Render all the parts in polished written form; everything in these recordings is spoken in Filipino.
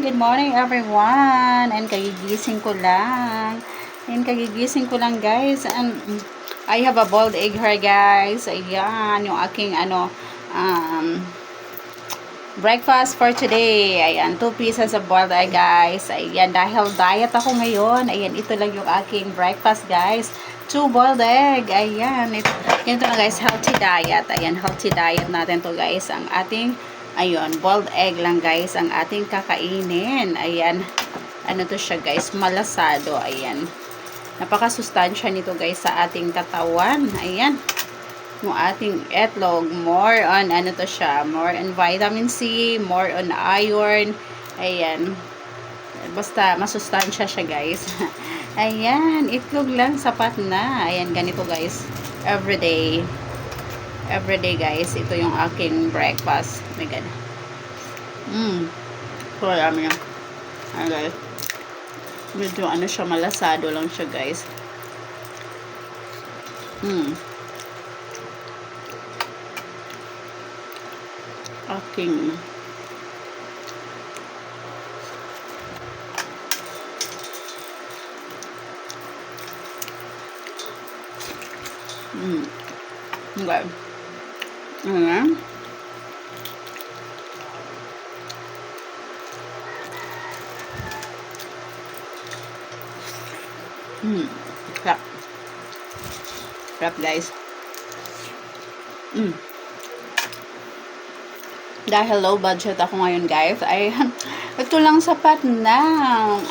Good morning everyone. And kagigising ko lang. Guys. And I have a boiled egg here guys. Ayan, yung aking breakfast for today. Ayan, 2 pieces of boiled egg guys. Ayan, dahil diet ako ngayon. Ayan, ito lang yung aking breakfast guys. 2 boiled egg. Ayan, ganito na guys, healthy diet. Ayan, healthy diet natin to guys. Ang ating ayun, boiled egg lang guys ang ating kakainin. Ayan. Ano to siya guys? Malasado. Ayan. Napakasustansya nito guys sa ating katawan. Ayan. Yung ating etlog. More on ano to siya? More on vitamin C. More on iron. Ayan. Basta masustansya siya guys. Ayan. Itlog lang sapat na. Ayan. Ganito guys. Everyday guys, ito yung aking breakfast. Oh my god. So yummy. Ayan guys. Medyo ano siya, malasado lang siya guys. Aking okay. Ayan. Crap. Crap guys. Dahil low budget ako ngayon guys, ay ito lang sapat na.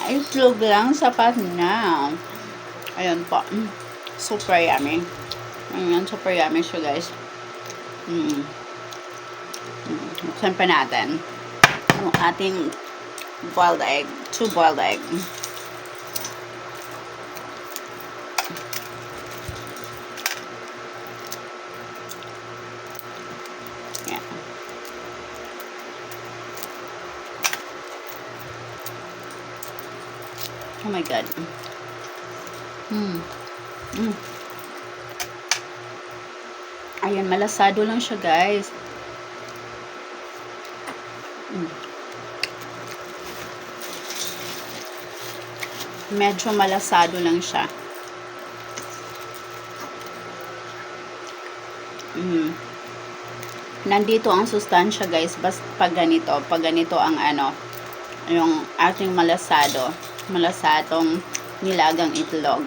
Itlog lang sapat na. Ayan po. Super yummy. Ayan, super yummy siya guys. Buksan pa natin yung ating boiled egg. 2 boiled egg. Yeah. Oh my god. Ayan, malasado lang siya guys. Medyo malasado lang siya. Nandito ang sustansya guys, basta pag ganito ang ano, yung ating malasadong nilagang itlog.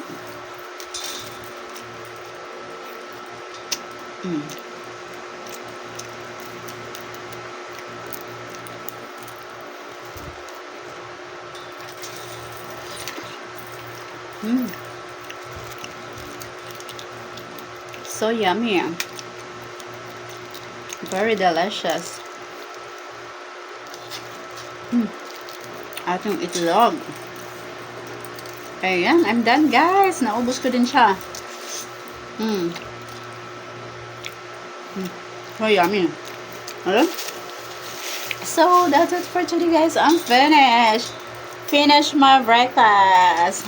So yummy. Very delicious. Ating itlog. Ayan, I'm done guys. Naubos ko din siya. So yummy. Ayan. So that's it for today guys. I'm finished. Finished my breakfast.